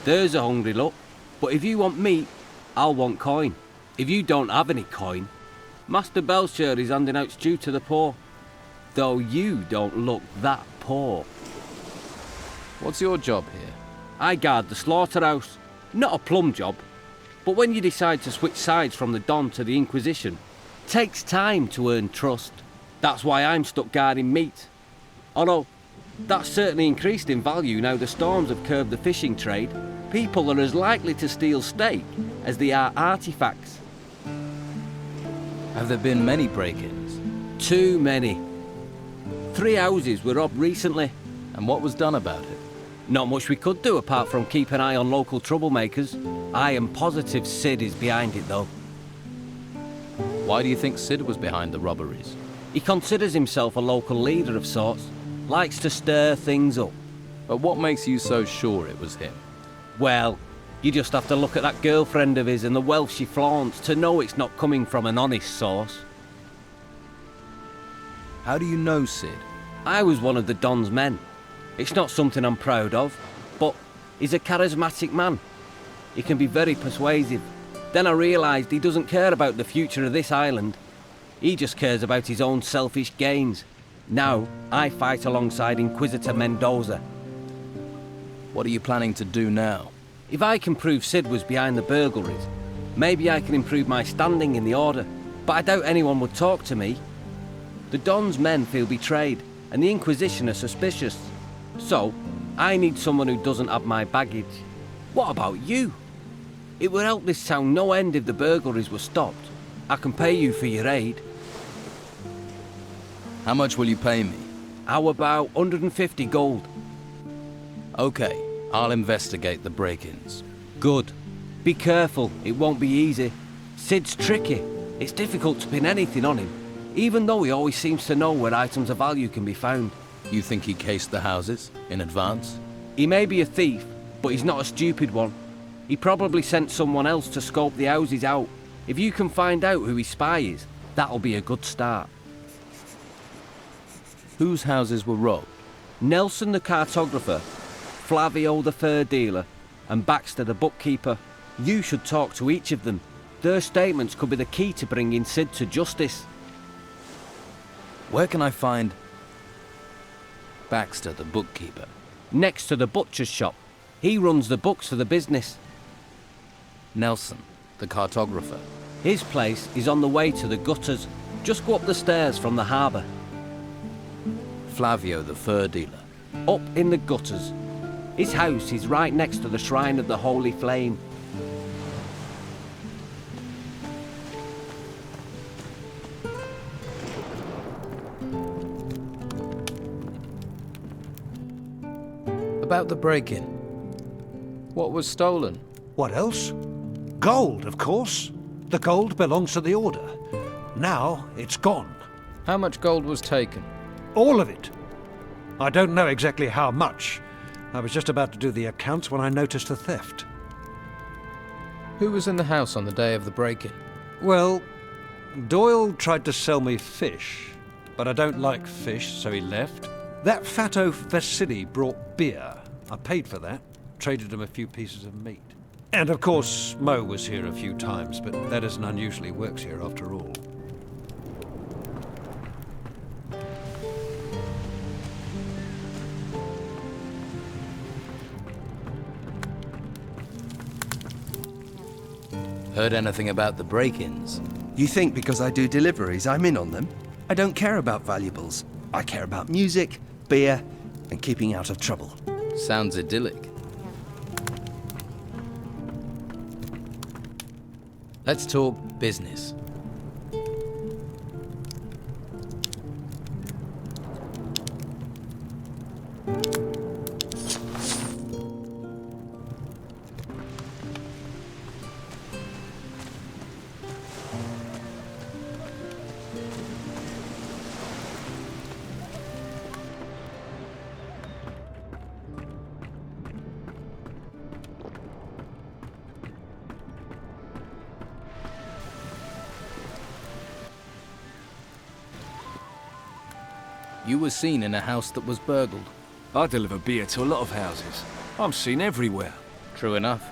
There's a hungry look. But if you want meat, I'll want coin. If you don't have any coin, Master Belcher is handing out stew to the poor. Though you don't look that poor. What's your job here? I guard the slaughterhouse. Not a plum job. But when you decide to switch sides from the Don to the Inquisition, takes time to earn trust. That's why I'm stuck guarding meat. Although, that's certainly increased in value now the storms have curbed the fishing trade. People are as likely to steal steak as they are artifacts. Have there been many break-ins? Too many. 3 houses were robbed recently. And what was done about it? Not much we could do apart from keep an eye on local troublemakers. I am positive Sid is behind it though. Why do you think Sid was behind the robberies? He considers himself a local leader of sorts. Likes to stir things up. But what makes you so sure it was him? Well, you just have to look at that girlfriend of his and the wealth she flaunts to know it's not coming from an honest source. How do you know Sid? I was one of the Don's men. It's not something I'm proud of, but he's a charismatic man. He can be very persuasive. Then I realised he doesn't care about the future of this island. He just cares about his own selfish gains. Now, I fight alongside Inquisitor Mendoza. What are you planning to do now? If I can prove Sid was behind the burglaries, maybe I can improve my standing in the Order, but I doubt anyone would talk to me. The Don's men feel betrayed, and the Inquisition are suspicious. So, I need someone who doesn't have my baggage. What about you? It would help this town no end if the burglaries were stopped. I can pay you for your aid. How much will you pay me? How about 150 gold? Okay, I'll investigate the break-ins. Good. Be careful, it won't be easy. Sid's tricky. It's difficult to pin anything on him, even though he always seems to know where items of value can be found. You think he cased the houses in advance? He may be a thief, but he's not a stupid one. He probably sent someone else to scope the houses out. If you can find out who his spy is, that'll be a good start. Whose houses were robbed? Nelson the cartographer, Flavio the fur dealer, and Baxter the bookkeeper. You should talk to each of them. Their statements could be the key to bringing Sid to justice. Where can I find Baxter the bookkeeper? Next to the butcher's shop. He runs the books for the business. Nelson, the cartographer. His place is on the way to the gutters. Just go up the stairs from the harbour. Flavio the fur dealer. Up in the gutters. His house is right next to the Shrine of the Holy Flame. About the break-in. What was stolen? What else? Gold, of course. The gold belongs to the Order. Now it's gone. How much gold was taken? All of it. I don't know exactly how much. I was just about to do the accounts when I noticed the theft. Who was in the house on the day of the break-in? Well, Doyle tried to sell me fish, but I don't like fish, so he left. That fatto Vasily brought beer. I paid for that, traded him a few pieces of meat. And of course, Mo was here a few times, but that isn't unusually works here after all. Heard anything about the break-ins? You think because I do deliveries, I'm in on them? I don't care about valuables. I care about music, beer, and keeping out of trouble. Sounds idyllic. Let's talk business. You were seen in a house that was burgled. I deliver beer to a lot of houses. I'm seen everywhere. True enough.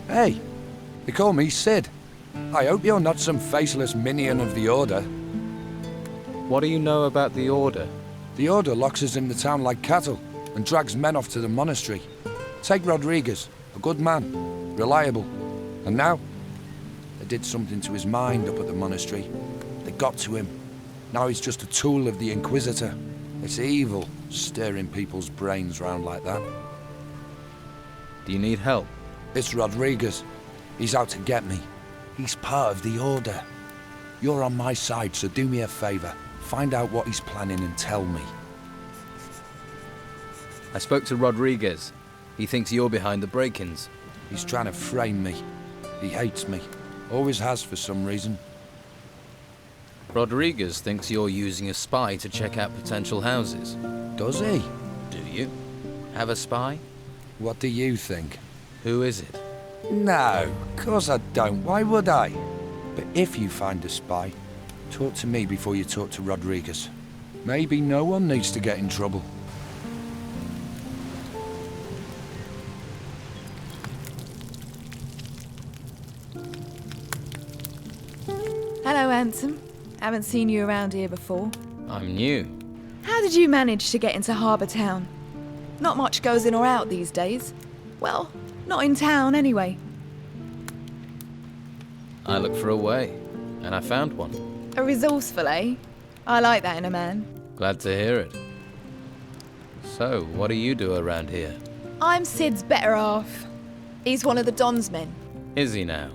Hey, they call me Sid. I hope you're not some faceless minion of the Order. What do you know about the Order? The Order locks us in the town like cattle and drags men off to the monastery. Take Rodríguez, a good man, reliable. And now, they did something to his mind up at the monastery. They got to him. Now he's just a tool of the Inquisitor. It's evil, stirring people's brains round like that. Do you need help? It's Rodríguez. He's out to get me. He's part of the Order. You're on my side, so do me a favor. Find out what he's planning and tell me. I spoke to Rodríguez. He thinks you're behind the break-ins. He's trying to frame me. He hates me. Always has for some reason. Rodríguez thinks you're using a spy to check out potential houses. Does he? Do you? Have a spy? What do you think? Who is it? No, of course I don't. Why would I? But if you find a spy, talk to me before you talk to Rodríguez. Maybe no one needs to get in trouble. Hello, handsome. Haven't seen you around here before. I'm new. How did you manage to get into Harbour Town? Not much goes in or out these days. Well, not in town anyway. I looked for a way, and I found one. A resourceful, eh? I like that in a man. Glad to hear it. So, what do you do around here? I'm Sid's better half. He's one of the Don's men. Is he now?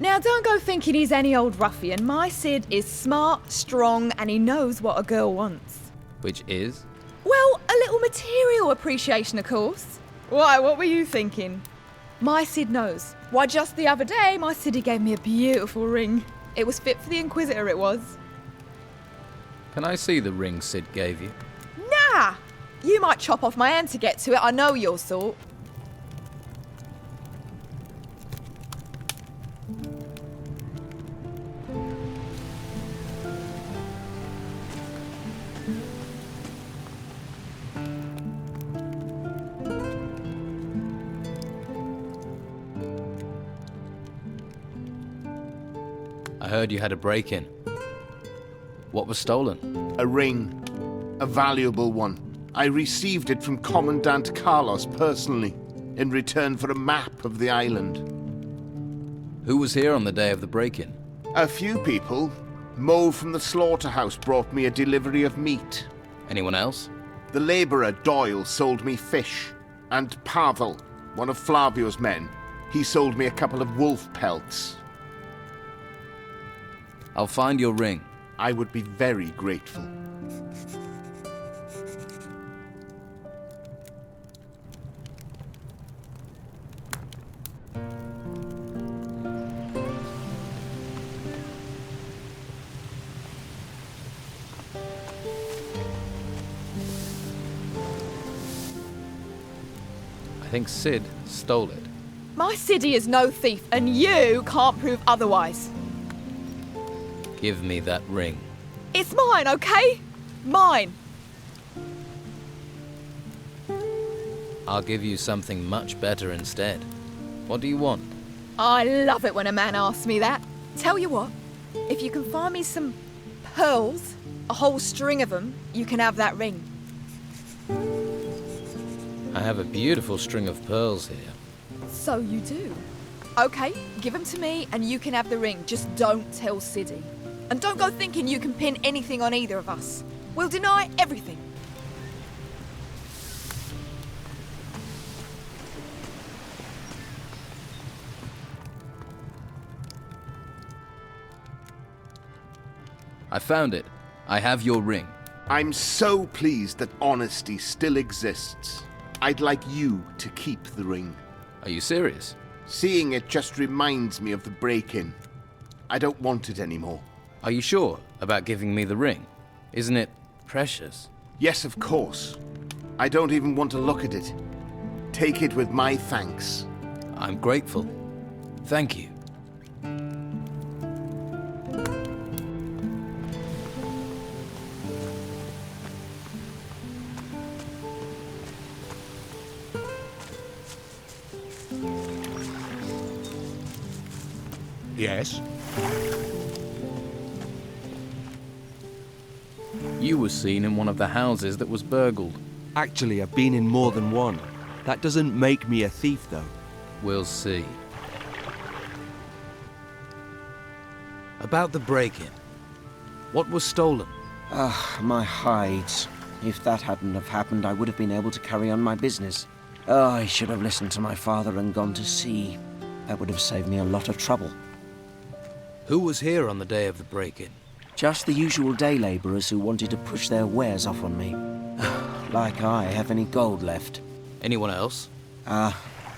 Now, don't go thinking he's any old ruffian. My Sid is smart, strong, and he knows what a girl wants. Which is? Well, a little material appreciation, of course. Why, what were you thinking? My Sid knows. Why, just the other day, my Siddy gave me a beautiful ring. It was fit for the Inquisitor, it was. Can I see the ring Sid gave you? Nah! You might chop off my hand to get to it, I know your sort. I heard you had a break-in. What was stolen? A ring. A valuable one. I received it from Commandant Carlos personally, in return for a map of the island. Who was here on the day of the break-in? A few people. Mo from the slaughterhouse brought me a delivery of meat. Anyone else? The labourer Doyle sold me fish. And Pavel, one of Flavio's men, he sold me a couple of wolf pelts. I'll find your ring. I would be very grateful. I think Sid stole it. My Siddy is no thief, and you can't prove otherwise. Give me that ring. It's mine, okay? Mine. I'll give you something much better instead. What do you want? I love it when a man asks me that. Tell you what, if you can find me some pearls, a whole string of them, you can have that ring. I have a beautiful string of pearls here. So you do. Okay, give them to me and you can have the ring. Just don't tell Siddy. And don't go thinking you can pin anything on either of us. We'll deny everything. I found it. I have your ring. I'm so pleased that honesty still exists. I'd like you to keep the ring. Are you serious? Seeing it just reminds me of the break-in. I don't want it anymore. Are you sure about giving me the ring? Isn't it precious? Yes, of course. I don't even want to look at it. Take it with my thanks. I'm grateful. Thank you. Yes? You were seen in one of the houses that was burgled. Actually, I've been in more than one. That doesn't make me a thief, though. We'll see. About the break-in. What was stolen? My hides. If that hadn't have happened, I would have been able to carry on my business. Oh, I should have listened to my father and gone to sea. That would have saved me a lot of trouble. Who was here on the day of the break-in? Just the usual day labourers who wanted to push their wares off on me. Like I have any gold left. Anyone else?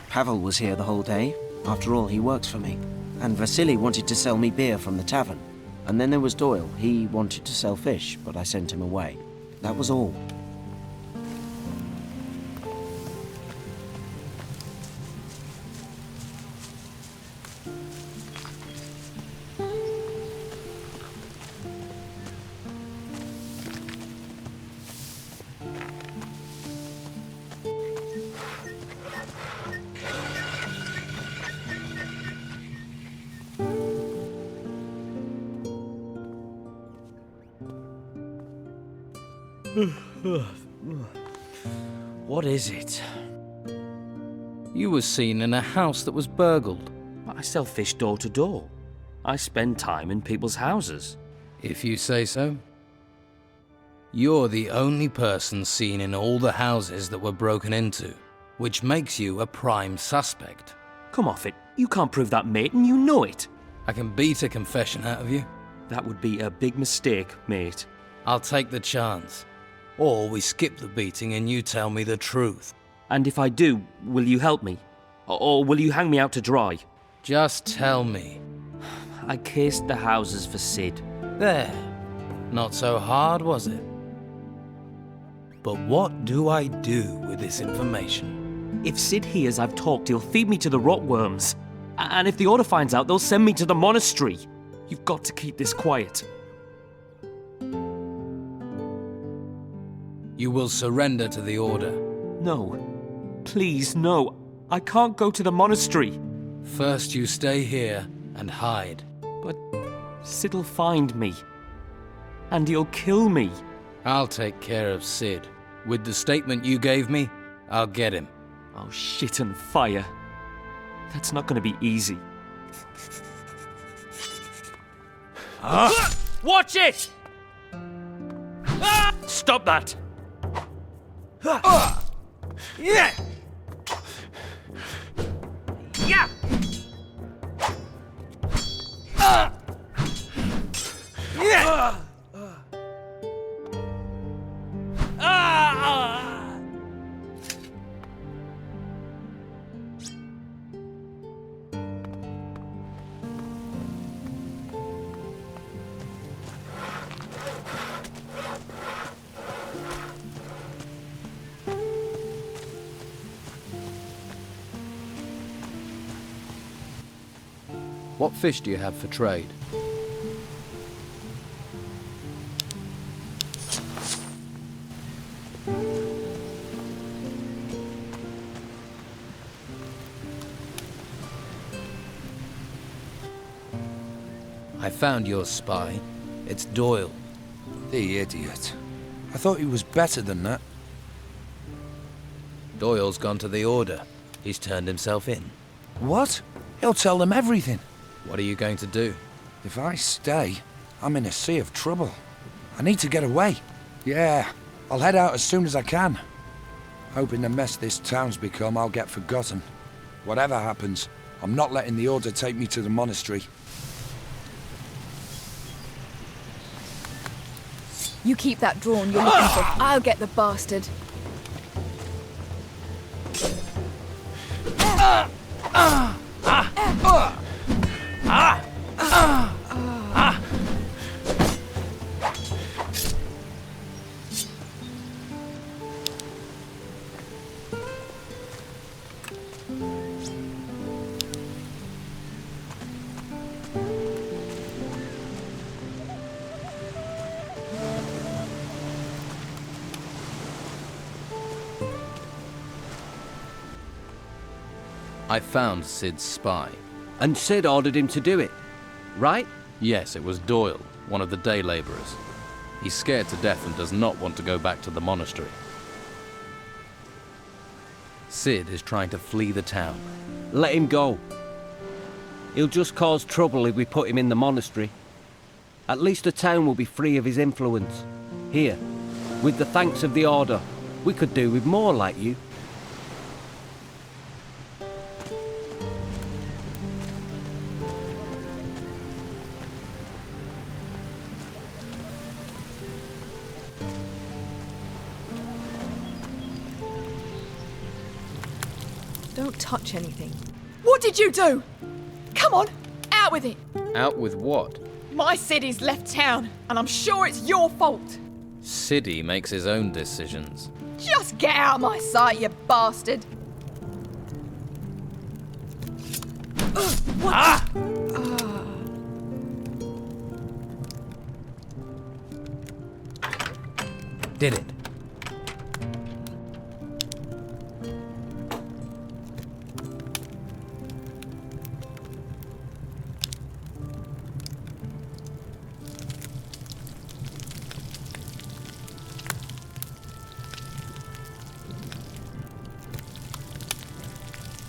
Pavel was here the whole day. After all, he works for me. And Vasily wanted to sell me beer from the tavern. And then there was Doyle. He wanted to sell fish, but I sent him away. That was all. What is it? You were seen in a house that was burgled. I sell fish door to door. I spend time in people's houses. If you say so. You're the only person seen in all the houses that were broken into, which makes you a prime suspect. Come off it. You can't prove that, mate, and you know it. I can beat a confession out of you. That would be a big mistake, mate. I'll take the chance. Or we skip the beating and you tell me the truth. And if I do, will you help me? Or will you hang me out to dry? Just tell me. I cased the houses for Sid. There. Not so hard, was it? But what do I do with this information? If Sid hears I've talked, he'll feed me to the rotworms. And if the Order finds out, they'll send me to the monastery. You've got to keep this quiet. You will surrender to the Order. No. Please, no. I can't go to the monastery. First you stay here and hide. But Sid'll find me. And he'll kill me. I'll take care of Sid. With the statement you gave me, I'll get him. Oh, shit and fire. That's not going to be easy. Watch it! Stop that! Yeah! Yeah! Yeah! What fish do you have for trade? I found your spy. It's Doyle. The idiot. I thought he was better than that. Doyle's gone to the Order. He's turned himself in. What? He'll tell them everything. What are you going to do? If I stay, I'm in a sea of trouble. I need to get away. Yeah, I'll head out as soon as I can. Hoping the mess this town's become, I'll get forgotten. Whatever happens, I'm not letting the Order take me to the monastery. You keep that drawn you're looking for. I'll get the bastard. I found Sid's spy. And Sid ordered him to do it, right? Yes, it was Doyle, one of the day laborers. He's scared to death and does not want to go back to the monastery. Sid is trying to flee the town. Let him go. He'll just cause trouble if we put him in the monastery. At least the town will be free of his influence. Here, with the thanks of the Order, we could do with more like you. Don't touch anything. What did you do? Come on, out with it. Out with what? My Siddy's left town, and I'm sure it's your fault. Siddy makes his own decisions. Just get out of my sight, you bastard. What? Did it.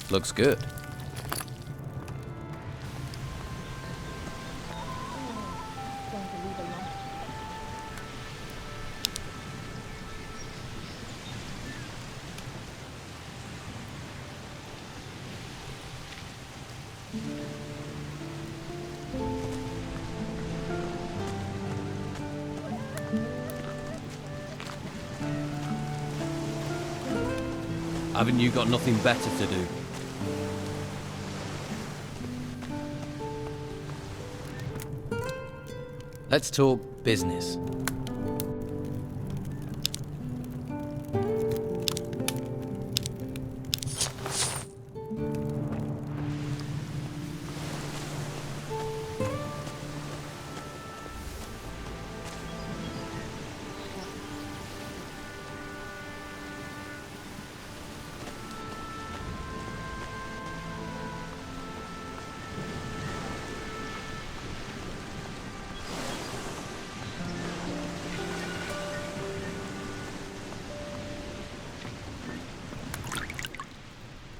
Looks good. Haven't you got nothing better to do? Let's talk business.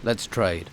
Let's trade.